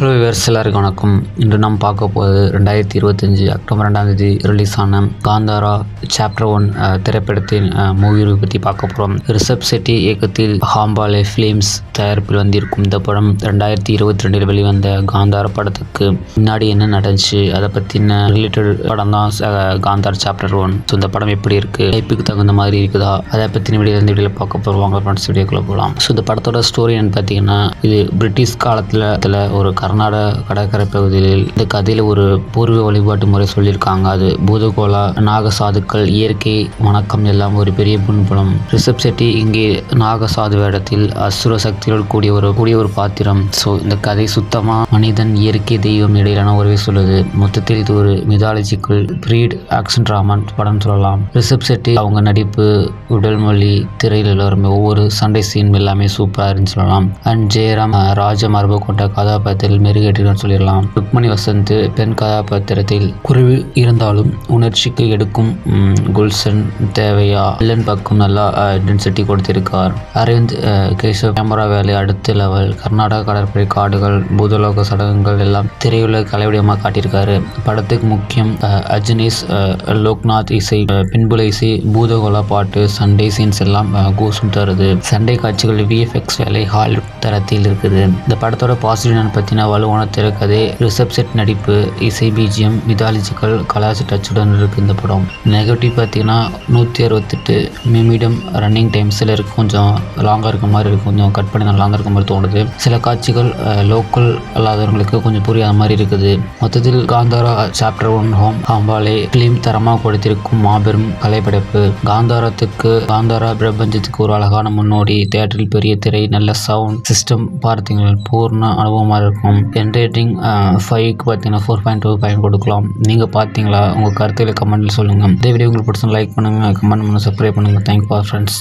Hello viewers, எல்லாருக்கும் வணக்கம். இன்று நாம் பார்க்க போது 2025 அக்டோபர் 2 ரிலீஸ் ஆன காந்தாரா சாப்டர் 1 திரைப்படத்தின் மூவி பற்றி பார்க்க போகிறோம். ரிஷப் செட்டி இயக்கத்தில் ஹாம்பாலே ஃபிலிம்ஸ் தயாரிப்பில் வந்திருக்கும் இந்த படம் 2022 வெளிவந்த காந்தாரா படத்துக்கு முன்னாடி என்ன நடந்துச்சு அதை பற்றின ரிலேட்டட் படம் தான் காந்தாரா சாப்டர் 1. ஸோ இந்த படம் எப்படி இருக்குது, டைப்புக்கு தகுந்த மாதிரி இருக்குதா, அதை பற்றின வீடியோவில் பார்க்க போகிறோம். ஃப்ரெண்ட்ஸ், வீடியோக்குள்ளே போகலாம். ஸோ இந்த படத்தோட ஸ்டோரி என்னன்னு பார்த்தீங்கன்னா, இது பிரிட்டிஷ் காலத்தில் ஒரு கர்நாடக கடற்கரை பகுதியில் இந்த கதையில் ஒரு பூர்வ வழிபாட்டு முறை சொல்லியிருக்காங்க. அது பூதகோளா, நாகசாதுக்கள், இயற்கை வணக்கம் எல்லாம் ஒரு பெரிய பின்புலம். ரிஷப் செட்டி இங்கே நாகசாது வேடத்தில் அசுர சக்தியோடு கூடிய ஒரு பாத்திரம். ஸோ இந்த கதை சுத்தமாக மனிதன், இயற்கை, தெய்வம் இடையிலான உறவை சொல்லுது. மொத்தத்தில் இது ஒரு மிதாலஜிக்கல் பிரீட் ஆக்ஷன் டிராமா படம் சொல்லலாம். ரிஷப் செட்டி அவங்க நடிப்பு, உடல் மொழி, திரையில் எல்லாருமே ஒவ்வொரு சண்டை சீன் எல்லாமே சூப்பராக இருந்துச்சு சொல்லலாம். அண்ட் ஜெயராம் ராஜமரபு கொண்ட கதாபாத்திரத்தில் மெருகேற்றிருன்னு சொல்லிடலாம். ருக்மணி வசந்த் பெண் கதாபாத்திரத்தில் குறைவு இருந்தாலும் உணர்ச்சிக்கு எடுக்கும் குல்சன் தேவையா வில்லன் பக்கம் நல்லா டென்சிட்டி கொடுத்திருக்கார். அரவிந்த் கேசவ் கேமரா வேலை அடுத்த லெவல். கர்நாடக கடற்படை, காடுகள், பூதலோக சடங்குகள் எல்லாம் திரையுள்ள கலைவடிவமாக காட்டியிருக்காரு. படத்துக்கு முக்கியம் அஜ்னேஷ் லோக்நாத் இசை, பின்புல இசை, பூதகோளா பாட்டு, சண்டே சீன்ஸ் எல்லாம் கூசும் தருது. சண்டை காட்சிகள் விஎஃப்எக்ஸ் வேலை ஹாலிவுட் தரத்தில் இருக்குது. இந்த படத்தோட பாசிட்டிவ் பற்றின வலுவான திரைக்கதை, ரிஷப் செட் நடிப்பு, இசை, பிஜிஎம், மிதாலஜிக்கல் கலாச்சார டச்சுடன் இருக்குது இந்த படம். நெகட்டிவ் பார்த்தீங்கன்னா 168 நிமிடம் ரன்னிங் டைம். சிலருக்கு கொஞ்சம் லாங்காக இருக்க மாதிரி இருக்கும், கொஞ்சம் கட் பண்ணி லாங்காக இருக்க மாதிரி தோணுது. சில காட்சிகள் லோக்கல் அல்லாதவங்களுக்கு கொஞ்சம் புரியாத மாதிரி இருக்குது. மொத்தத்தில் காந்தாரா சாப்டர் 1 ஹாம்பாலே ஃபிலிம் தரமாக கொடுத்திருக்கும் மாபெரும் கலைப்படைப்பு. காந்தாரா பிரபஞ்சத்துக்கு ஒரு அழகான முன்னோடி. தியேட்டரில் பெரிய திரை, நல்ல சவுண்ட் சிஸ்டம் பார்த்தீங்கன்னா பூர்ண அனுபவமாக இருக்கும். ரேட்டிங் 5க்கு பார்த்தீங்கன்னா 4.2 கொடுக்கலாம். நீங்கள் பார்த்தீங்களா? உங்கள் கருத்துக்களை கமெண்ட்டில் சொல்லுங்கள். இந்த வீடியோ உங்களுக்கு பிடிச்சா லைக் பண்ணுங்கள், கமெண்ட் பண்ணுங்கள், சப்ஸ்கிரைப் பண்ணுங்கள். Thank you for friends.